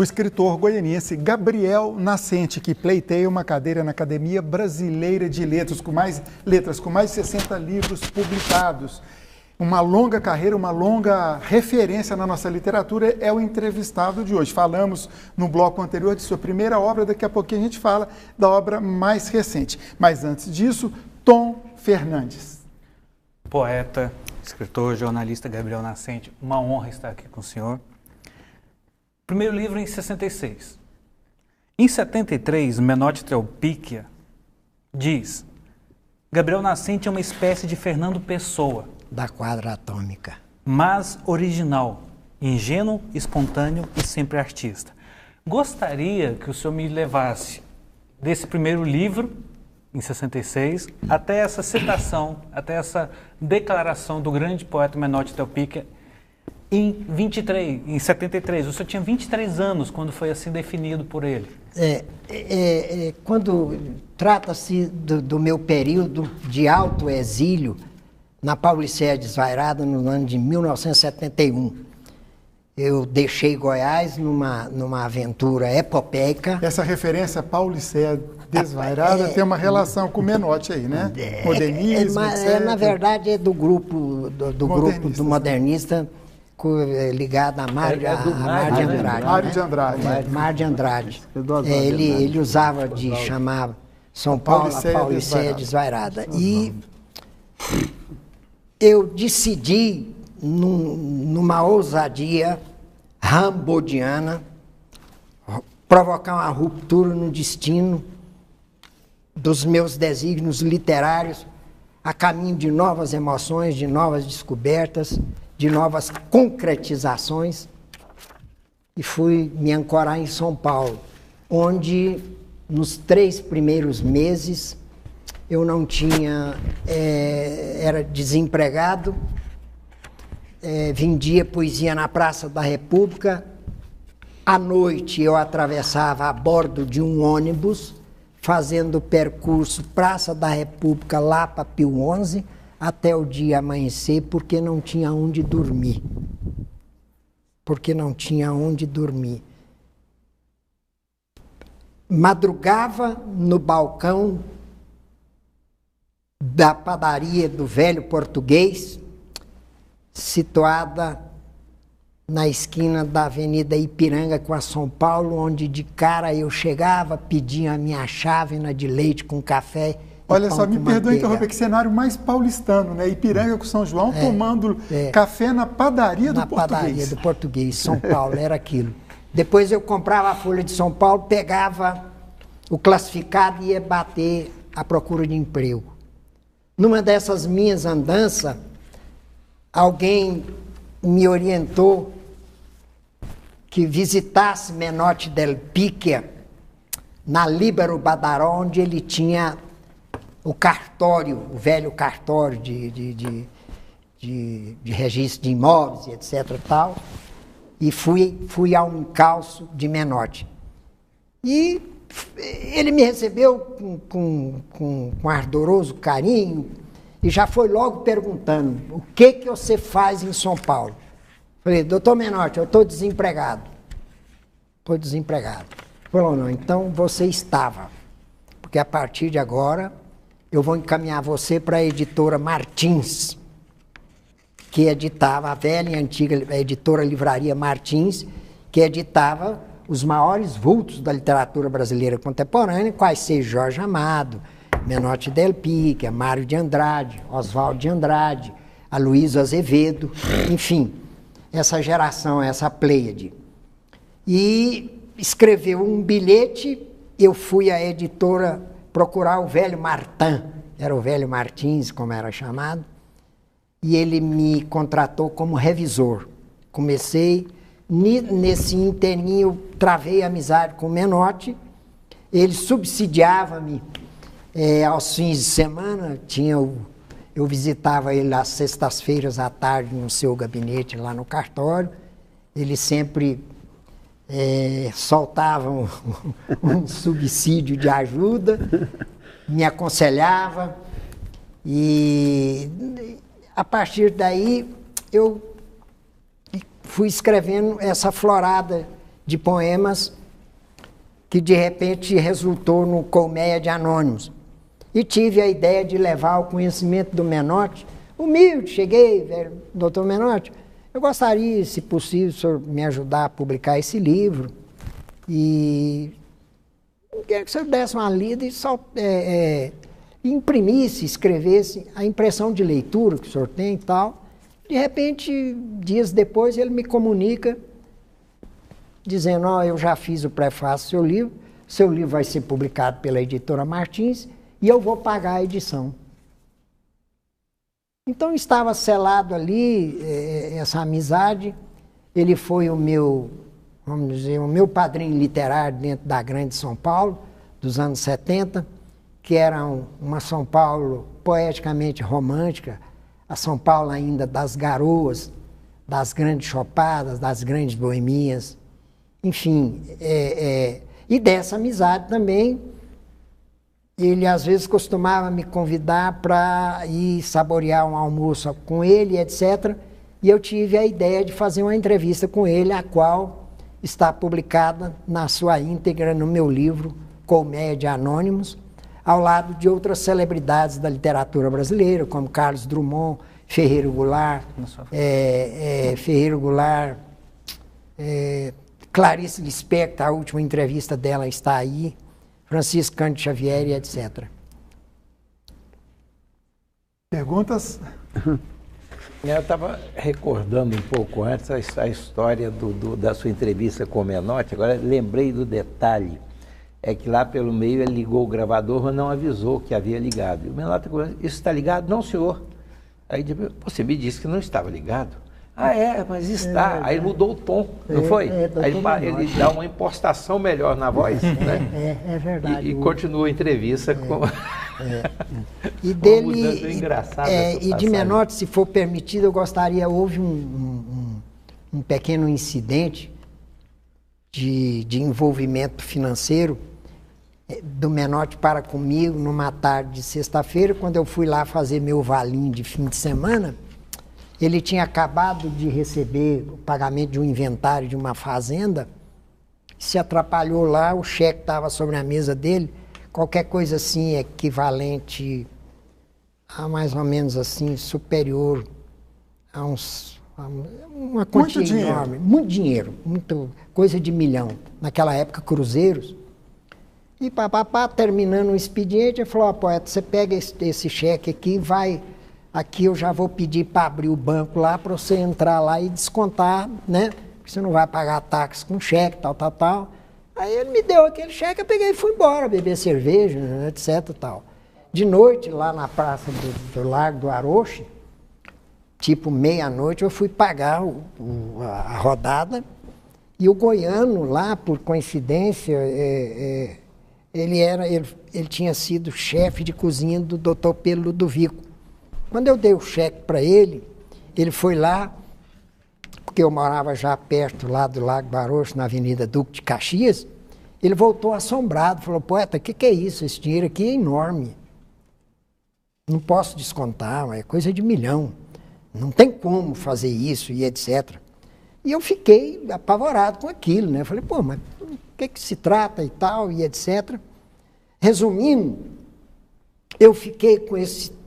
o escritor goianiense Gabriel Nascente, que pleiteia uma cadeira na Academia Brasileira de Letras, com mais de 60 livros publicados. Uma longa carreira, uma longa referência na nossa literatura, é o entrevistado de hoje. Falamos no bloco anterior de sua primeira obra, daqui a pouquinho a gente fala da obra mais recente. Mas antes disso, Tom Fernandes. Poeta, escritor, jornalista Gabriel Nascente, uma honra estar aqui com o senhor. Primeiro livro em 66. Em 73, Menotti Trelpicchia diz: Gabriel Nascente é uma espécie de Fernando Pessoa. Da quadra atômica. Mas original, ingênuo, espontâneo e sempre artista. Gostaria que o senhor me levasse desse primeiro livro, em 66, até essa citação, até essa declaração do grande poeta Menotti Trelpicchia em 73. O senhor tinha 23 anos quando foi assim definido por ele. Quando trata-se do meu período de alto exílio, na Paulicéia Desvairada, no ano de 1971. Eu deixei Goiás numa aventura epopeica. Essa referência Paulicéia Desvairada tem uma relação com o Menotti aí, né? Modernismo, etc. Na verdade, é do grupo do modernista ligado a Mário de Andrade. Mário de Andrade. Ele usava de chamar São Paulo a Paulicéia Desvairada. E eu decidi, numa ousadia rambodiana, provocar uma ruptura no destino dos meus desígnios literários, a caminho de novas emoções, de novas descobertas, de novas concretizações, e fui me ancorar em São Paulo, onde, nos 3 primeiros meses, eu não tinha, era desempregado, vendia poesia na Praça da República. À noite eu atravessava a bordo de um ônibus, fazendo o percurso Praça da República, Lapa, Pio XI, até o dia amanhecer, porque não tinha onde dormir. Madrugava no balcão da padaria do Velho Português, situada na esquina da Avenida Ipiranga com a São Paulo, onde de cara eu chegava, pedia a minha chávena de leite com café. Olha só, me perdoe interromper, que cenário mais paulistano, né? Ipiranga com São João, tomando café na padaria do Português. Na padaria do Português, São Paulo, era aquilo. Depois eu comprava a Folha de São Paulo, pegava o classificado e ia bater à procura de emprego. Numa dessas minhas andanças, alguém me orientou que visitasse Menotti Trelpicchia na Líbero Badaró, onde ele tinha o cartório, o velho cartório de registro de imóveis, etc. Tal, e fui ao encalço de Menotti. E ele me recebeu com ardoroso carinho e já foi logo perguntando: o que você faz em São Paulo? Falei: doutor Menotti, eu estou desempregado. Estou desempregado. Falou: não, então você estava, porque a partir de agora eu vou encaminhar você para a editora Martins, que editava, a velha e antiga editora Livraria Martins, que editava os maiores vultos da literatura brasileira contemporânea, quais sejam Jorge Amado, Menotti Trelpicchia, Mário de Andrade, Oswaldo de Andrade, Aloysio Azevedo, enfim, essa geração, essa pleiade. E escreveu um bilhete, eu fui à editora procurar o velho Martin, era o velho Martins, como era chamado, e ele me contratou como revisor. Comecei, nesse inteirinho, travei amizade com o Menotti, ele subsidiava-me aos fins de semana, eu visitava ele às sextas-feiras à tarde no seu gabinete lá no cartório, ele sempre soltava um subsídio de ajuda, me aconselhava, e a partir daí eu fui escrevendo essa florada de poemas que de repente resultou no Colmeia de Anônimos. E tive a ideia de levar o conhecimento do Menotti, humilde, cheguei, velho, doutor Menotti, eu gostaria, se possível, o senhor me ajudar a publicar esse livro, e queria que o senhor desse uma lida e só imprimisse, escrevesse a impressão de leitura que o senhor tem e tal. De repente, dias depois, ele me comunica, dizendo, eu já fiz o prefácio do seu livro vai ser publicado pela editora Martins e eu vou pagar a edição. Então estava selado ali essa amizade, ele foi o meu, vamos dizer, o meu padrinho literário dentro da Grande São Paulo, dos anos 70, que era uma São Paulo poeticamente romântica, a São Paulo ainda das garoas, das grandes chopadas, das grandes boemias, enfim, e dessa amizade também, ele às vezes costumava me convidar para ir saborear um almoço com ele, etc. E eu tive a ideia de fazer uma entrevista com ele, a qual está publicada na sua íntegra no meu livro Colmeia de Anônimos, ao lado de outras celebridades da literatura brasileira, como Carlos Drummond, Ferreiro Goulart, Clarice Lispector, a última entrevista dela está aí, Francisco Cândido Xavier e etc. Perguntas? Eu estava recordando um pouco antes a história da sua entrevista com o Menotti, agora lembrei do detalhe, é que lá pelo meio ele ligou o gravador, mas não avisou que havia ligado. E o Menotti falou, isso está ligado? Não, senhor. Aí você me disse que não estava ligado. Ah, mas está. Aí ele mudou o tom, não foi? Aí ele dá uma impostação melhor na voz, né? É verdade. E continua a entrevista com... E dele, e de Menotti, se for permitido, eu gostaria, houve um pequeno incidente de envolvimento financeiro do Menotti para comigo numa tarde de sexta-feira, quando eu fui lá fazer meu valinho de fim de semana. Ele tinha acabado de receber o pagamento de um inventário de uma fazenda, se atrapalhou lá, o cheque estava sobre a mesa dele, qualquer coisa assim equivalente a mais ou menos assim, superior a uma quantia enorme. Muito dinheiro, coisa de milhão. Naquela época, cruzeiros. E papapá, terminando o expediente, ele falou, poeta, você pega esse cheque aqui e vai... Aqui eu já vou pedir para abrir o banco lá, para você entrar lá e descontar, né? Porque você não vai pagar táxi com cheque, tal. Aí ele me deu aquele cheque, eu peguei e fui embora, beber cerveja, etc, tal. De noite, lá na praça do Largo do Aroche, tipo meia-noite, eu fui pagar a rodada, e o goiano lá, por coincidência, ele tinha sido chefe de cozinha do Dr. Pedro Ludovico. Quando eu dei o cheque para ele, ele foi lá, porque eu morava já perto lá do Lago Barocho, na Avenida Duque de Caxias, ele voltou assombrado, falou, poeta, o que é isso? Esse dinheiro aqui é enorme. Não posso descontar, é coisa de milhão. Não tem como fazer isso e etc. E eu fiquei apavorado com aquilo, né? Eu falei, mas o que se trata e tal e etc. Resumindo, eu fiquei com esse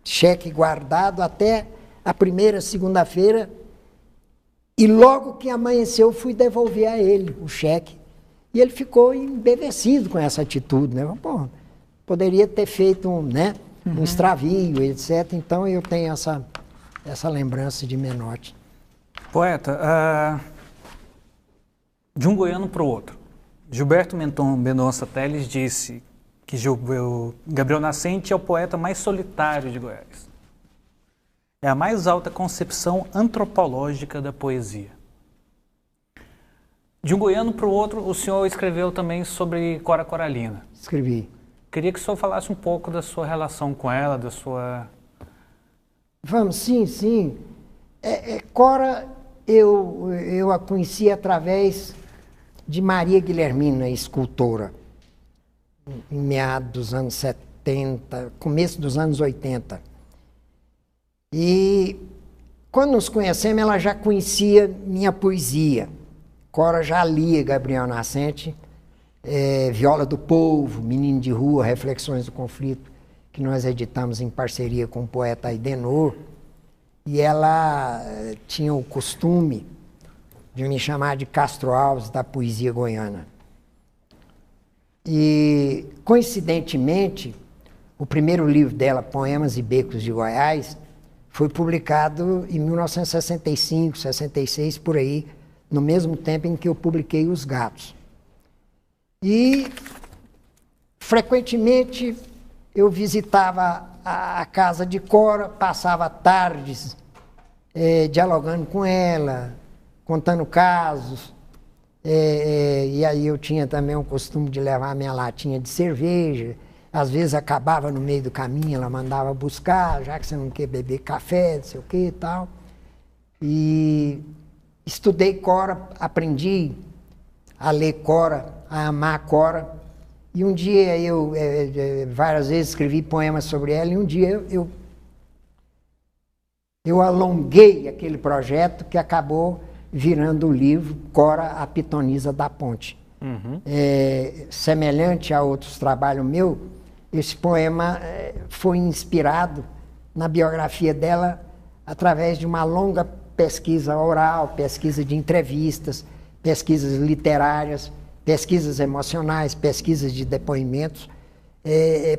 cheque guardado até a primeira segunda-feira e logo que amanheceu fui devolver a ele o cheque. E ele ficou embevecido com essa atitude, né? Poderia ter feito um extravio, etc. Então eu tenho essa lembrança de Menotti. Poeta, de um goiano para o outro, Gilberto Mendonça Teles disse que Gabriel Nascente é o poeta mais solitário de Goiás. É a mais alta concepção antropológica da poesia. De um goiano para o outro, o senhor escreveu também sobre Cora Coralina. Escrevi. Queria que o senhor falasse um pouco da sua relação com ela, da sua... Vamos, sim. Cora, eu a conheci através de Maria Guilhermina, escultora, em meados dos anos 70, começo dos anos 80. E quando nos conhecemos, ela já conhecia minha poesia, Cora já lia Gabriel Nascente, Viola do Povo, Menino de Rua, Reflexões do Conflito, que nós editamos em parceria com o poeta Aidenor. E ela tinha o costume de me chamar de Castro Alves da poesia goiana. E, coincidentemente, o primeiro livro dela, Poemas e Becos de Goiás, foi publicado em 1965, 66, por aí, no mesmo tempo em que eu publiquei Os Gatos. E, frequentemente, eu visitava a casa de Cora, passava tardes dialogando com ela, contando casos. E aí eu tinha também o costume de levar minha latinha de cerveja. Às vezes acabava no meio do caminho, ela mandava buscar, já que você não quer beber café, não sei o que e tal. E estudei Cora, aprendi a ler Cora, a amar Cora. E um dia eu, várias vezes, escrevi poemas sobre ela, e um dia eu alonguei aquele projeto que acabou virando o livro Cora, a Pitonisa da Ponte. Uhum. Semelhante a outros trabalhos meus, esse poema foi inspirado na biografia dela através de uma longa pesquisa oral, pesquisa de entrevistas, pesquisas literárias, pesquisas emocionais, pesquisas de depoimentos,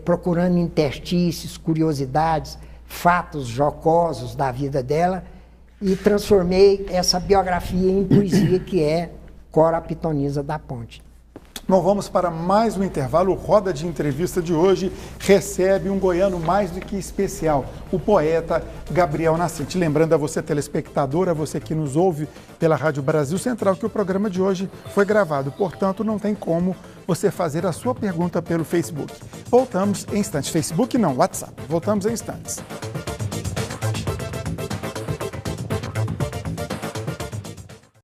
procurando interstícios, curiosidades, fatos jocosos da vida dela, e transformei essa biografia em poesia, que é Cora, a Pitonisa da Ponte. Nós vamos para mais um intervalo. O Roda de Entrevista de hoje recebe um goiano mais do que especial, o poeta Gabriel Nascente. Lembrando a você, telespectador, a você que nos ouve pela Rádio Brasil Central, que o programa de hoje foi gravado. Portanto, não tem como você fazer a sua pergunta pelo Facebook. Voltamos em instantes. Facebook não, WhatsApp. Voltamos em instantes.